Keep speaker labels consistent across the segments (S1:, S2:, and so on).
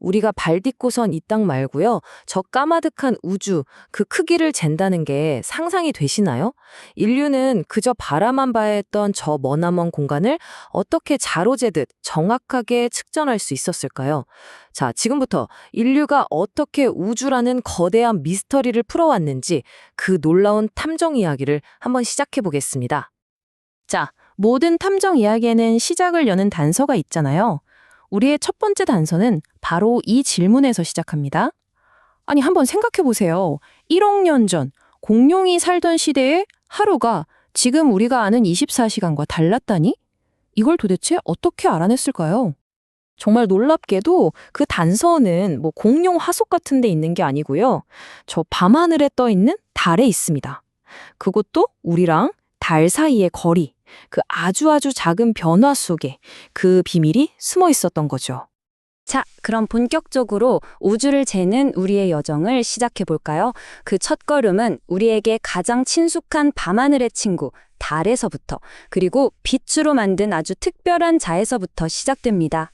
S1: 우리가 발 딛고선 이 땅 말고요. 저 까마득한 우주, 그 크기를 잰다는 게 상상이 되시나요? 인류는 그저 바라만 봐야 했던 저 머나먼 공간을 어떻게 자로 재듯 정확하게 측정할 수 있었을까요? 자, 지금부터 인류가 어떻게 우주라는 거대한 미스터리를 풀어왔는지 그 놀라운 탐정 이야기를 한번 시작해 보겠습니다.
S2: 자, 모든 탐정 이야기에는 시작을 여는 단서가 있잖아요. 우리의 첫 번째 단서는 바로 이 질문에서 시작합니다. 아니, 한번 생각해 보세요. 1억 년 전, 공룡이 살던 시대에 하루가 지금 우리가 아는 24시간과 달랐다니? 이걸 도대체 어떻게 알아냈을까요? 정말 놀랍게도 그 단서는 공룡 화석 같은 데 있는 게 아니고요. 저 밤하늘에 떠 있는 달에 있습니다. 그것도 우리랑 달 사이의 거리, 그 아주 작은 변화 속에 그 비밀이 숨어 있었던 거죠.
S3: 자, 그럼 본격적으로 우주를 재는 우리의 여정을 시작해 볼까요? 그 첫걸음은 우리에게 가장 친숙한 밤하늘의 친구, 달에서부터, 그리고 빛으로 만든 아주 특별한 자에서부터 시작됩니다.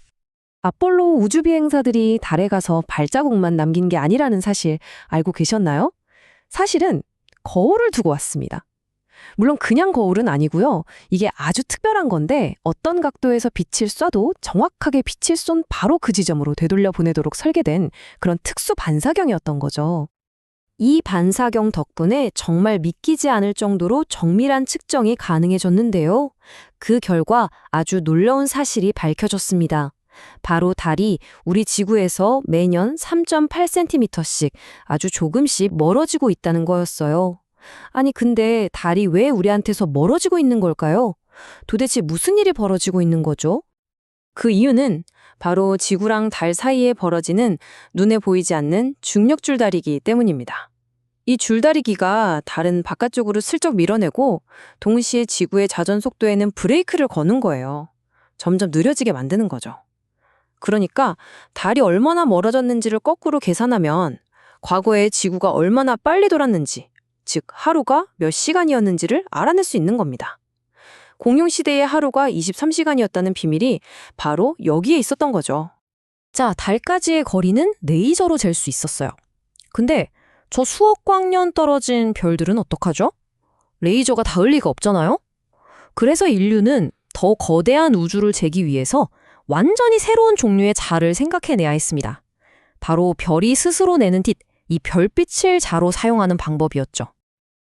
S1: 아폴로 우주 비행사들이 달에 가서 발자국만 남긴 게 아니라는 사실 알고 계셨나요? 사실은 거울을 두고 왔습니다. 물론 그냥 거울은 아니고요. 이게 아주 특별한 건데 어떤 각도에서 빛을 쏴도 정확하게 빛을 쏜 바로 그 지점으로 되돌려 보내도록 설계된 그런 특수 반사경이었던 거죠. 이 반사경 덕분에 정말 믿기지 않을 정도로 정밀한 측정이 가능해졌는데요. 그 결과 아주 놀라운 사실이 밝혀졌습니다. 바로 달이 우리 지구에서 매년 3.8cm씩 아주 조금씩 멀어지고 있다는 거였어요. 아니, 근데 달이 왜 우리한테서 멀어지고 있는 걸까요? 도대체 무슨 일이 벌어지고 있는 거죠? 그 이유는 바로 지구랑 달 사이에 벌어지는 눈에 보이지 않는 중력 줄다리기 때문입니다. 이 줄다리기가 달은 바깥쪽으로 슬쩍 밀어내고 동시에 지구의 자전 속도에는 브레이크를 거는 거예요. 점점 느려지게 만드는 거죠. 그러니까 달이 얼마나 멀어졌는지를 거꾸로 계산하면 과거에 지구가 얼마나 빨리 돌았는지, 즉 하루가 몇 시간이었는지를 알아낼 수 있는 겁니다. 공룡 시대의 하루가 23시간이었다는 비밀이 바로 여기에 있었던 거죠.
S2: 자, 달까지의 거리는 레이저로 잴 수 있었어요. 근데 저 수억 광년 떨어진 별들은 어떡하죠? 레이저가 닿을 리가 없잖아요? 그래서 인류는 더 거대한 우주를 재기 위해서 완전히 새로운 종류의 자를 생각해내야 했습니다. 바로 별이 스스로 내는 빛, 이 별빛을 자로 사용하는 방법이었죠.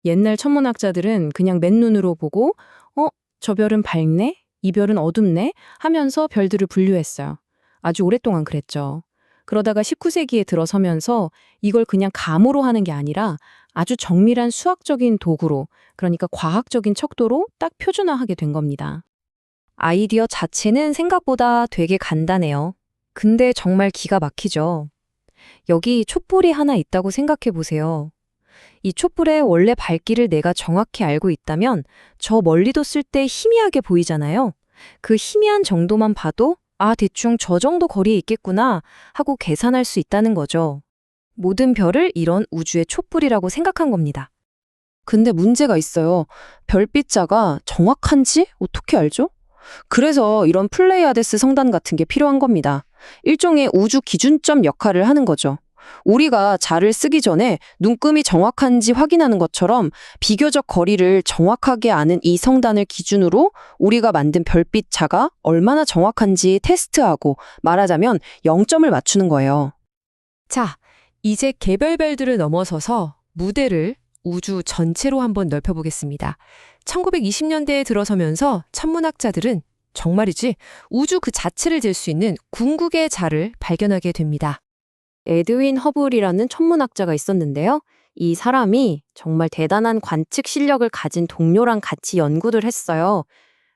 S2: 옛날 천문학자들은 그냥 맨눈으로 보고 저 별은 밝네, 이 별은 어둡네 하면서 별들을 분류했어요. 아주 오랫동안 그랬죠. 그러다가 19세기에 들어서면서 이걸 그냥 감으로 하는 게 아니라 아주 정밀한 수학적인 도구로, 그러니까 과학적인 척도로 딱 표준화하게 된 겁니다. 아이디어 자체는 생각보다 되게 간단해요. 근데 정말 기가 막히죠. 여기 촛불이 하나 있다고 생각해 보세요. 이 촛불의 원래 밝기를 내가 정확히 알고 있다면 저 멀리 뒀을 때 희미하게 보이잖아요. 그 희미한 정도만 봐도 대충 저 정도 거리에 있겠구나 하고 계산할 수 있다는 거죠. 모든 별을 이런 우주의 촛불이라고 생각한 겁니다. 근데 문제가 있어요. 별빛자가 정확한지 어떻게 알죠? 그래서 이런 플레이아데스 성단 같은 게 필요한 겁니다. 일종의 우주 기준점 역할을 하는 거죠. 우리가 자를 쓰기 전에 눈금이 정확한지 확인하는 것처럼 비교적 거리를 정확하게 아는 이 성단을 기준으로 우리가 만든 별빛 자가 얼마나 정확한지 테스트하고, 말하자면 0점을 맞추는 거예요. 자, 이제 개별별들을 넘어서서 무대를 우주 전체로 한번 넓혀보겠습니다. 1920년대에 들어서면서 천문학자들은 정말이지 우주 그 자체를 잴 수 있는 궁극의 자를 발견하게 됩니다. 에드윈 허블이라는 천문학자가 있었는데요. 이 사람이 정말 대단한 관측 실력을 가진 동료랑 같이 연구를 했어요.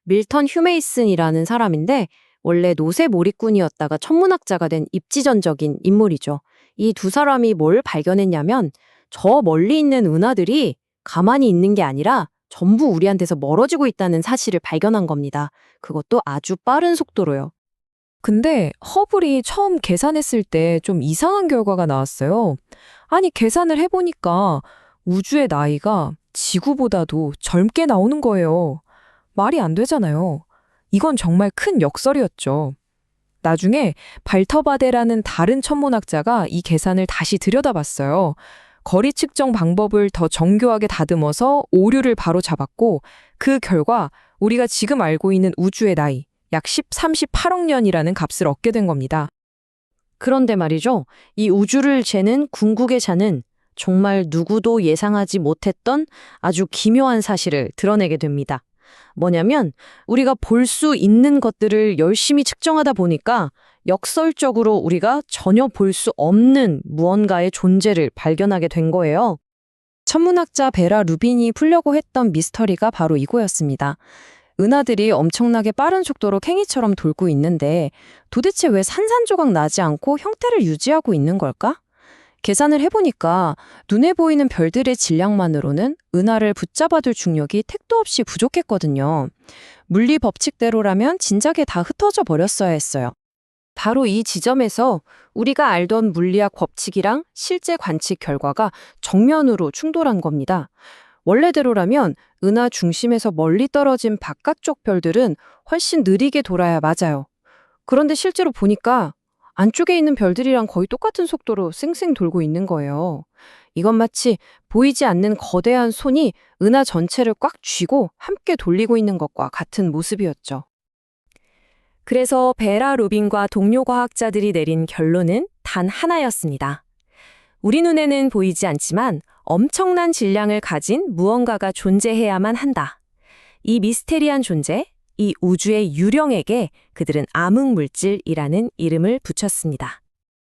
S2: 밀턴 휴메이슨이라는 사람인데 원래 노세 몰입꾼이었다가 천문학자가 된 입지전적인 인물이죠. 이 두 사람이 뭘 발견했냐면 저 멀리 있는 은하들이 가만히 있는 게 아니라 전부 우리한테서 멀어지고 있다는 사실을 발견한 겁니다. 그것도 아주 빠른 속도로요. 근데 허블이 처음 계산했을 때 좀 이상한 결과가 나왔어요. 아니, 계산을 해보니까 우주의 나이가 지구보다도 젊게 나오는 거예요. 말이 안 되잖아요. 이건 정말 큰 역설이었죠.
S1: 나중에 발터바데라는 다른 천문학자가 이 계산을 다시 들여다봤어요. 거리 측정 방법을 더 정교하게 다듬어서 오류를 바로잡았고 그 결과 우리가 지금 알고 있는 우주의 나이 약 38억 년이라는 값을 얻게 된 겁니다.
S2: 그런데 말이죠. 이 우주를 재는 궁극의 자는 정말 누구도 예상하지 못했던 아주 기묘한 사실을 드러내게 됩니다. 뭐냐면 우리가 볼 수 있는 것들을 열심히 측정하다 보니까 역설적으로 우리가 전혀 볼 수 없는 무언가의 존재를 발견하게 된 거예요. 천문학자 베라 루빈이 풀려고 했던 미스터리가 바로 이거였습니다. 은하들이 엄청나게 빠른 속도로 캥이처럼 돌고 있는데 도대체 왜 산산조각 나지 않고 형태를 유지하고 있는 걸까? 계산을 해보니까 눈에 보이는 별들의 질량만으로는 은하를 붙잡아둘 중력이 택도 없이 부족했거든요. 물리 법칙대로라면 진작에 다 흩어져 버렸어야 했어요. 바로 이 지점에서 우리가 알던 물리학 법칙이랑 실제 관측 결과가 정면으로 충돌한 겁니다. 원래대로라면 은하 중심에서 멀리 떨어진 바깥쪽 별들은 훨씬 느리게 돌아야 맞아요. 그런데 실제로 보니까 안쪽에 있는 별들이랑 거의 똑같은 속도로 쌩쌩 돌고 있는 거예요. 이건 마치 보이지 않는 거대한 손이 은하 전체를 꽉 쥐고 함께 돌리고 있는 것과 같은 모습이었죠. 그래서 베라 루빈과 동료 과학자들이 내린 결론은 단 하나였습니다. 우리 눈에는 보이지 않지만 엄청난 질량을 가진 무언가가 존재해야만 한다. 이 미스테리한 존재, 이 우주의 유령에게 그들은 암흑물질이라는 이름을 붙였습니다.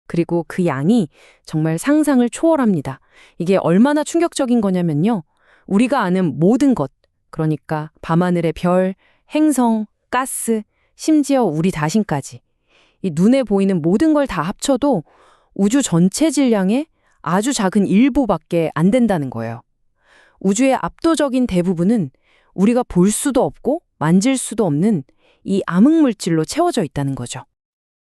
S2: 그리고 그 양이 정말 상상을 초월합니다. 이게 얼마나 충격적인 거냐면요. 우리가 아는 모든 것, 그러니까 밤하늘의 별, 행성, 가스, 심지어 우리 자신까지 이 눈에 보이는 모든 걸 다 합쳐도 우주 전체 질량의 아주 작은 일부밖에 안 된다는 거예요. 우주의 압도적인 대부분은 우리가 볼 수도 없고 만질 수도 없는 이 암흑물질로 채워져 있다는 거죠.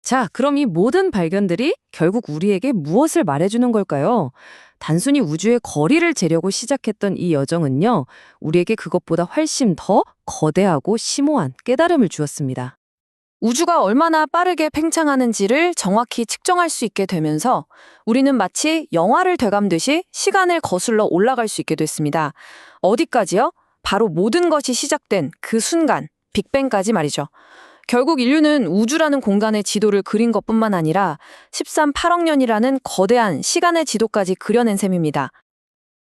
S2: 자, 그럼 이 모든 발견들이 결국 우리에게 무엇을 말해주는 걸까요? 단순히 우주의 거리를 재려고 시작했던 이 여정은요, 우리에게 그것보다 훨씬 더 거대하고 심오한 깨달음을 주었습니다. 우주가 얼마나 빠르게 팽창하는지를 정확히 측정할 수 있게 되면서 우리는 마치 영화를 되감듯이 시간을 거슬러 올라갈 수 있게 됐습니다. 어디까지요? 바로 모든 것이 시작된 그 순간, 빅뱅까지 말이죠. 결국 인류는 우주라는 공간의 지도를 그린 것뿐만 아니라 13,8억 년이라는 거대한 시간의 지도까지 그려낸 셈입니다.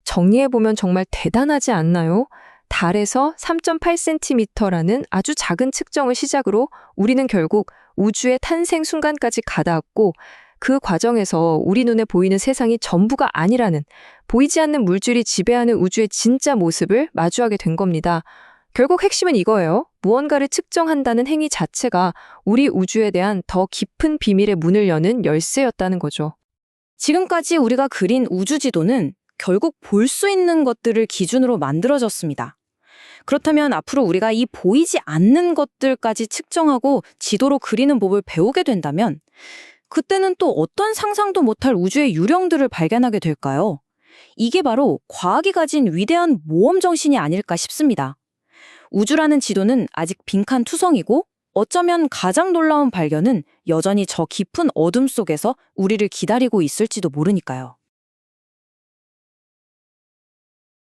S2: 정리해보면 정말 대단하지 않나요? 달에서 3.8cm라는 아주 작은 측정을 시작으로 우리는 결국 우주의 탄생 순간까지 가닿았고 그 과정에서 우리 눈에 보이는 세상이 전부가 아니라는 보이지 않는 물질이 지배하는 우주의 진짜 모습을 마주하게 된 겁니다. 결국 핵심은 이거예요. 무언가를 측정한다는 행위 자체가 우리 우주에 대한 더 깊은 비밀의 문을 여는 열쇠였다는 거죠. 지금까지 우리가 그린 우주 지도는 결국 볼 수 있는 것들을 기준으로 만들어졌습니다. 그렇다면 앞으로 우리가 이 보이지 않는 것들까지 측정하고 지도로 그리는 법을 배우게 된다면 그때는 또 어떤 상상도 못할 우주의 유령들을 발견하게 될까요? 이게 바로 과학이 가진 위대한 모험 정신이 아닐까 싶습니다. 우주라는 지도는 아직 빈칸 투성이고 어쩌면 가장 놀라운 발견은 여전히 저 깊은 어둠 속에서 우리를 기다리고 있을지도 모르니까요.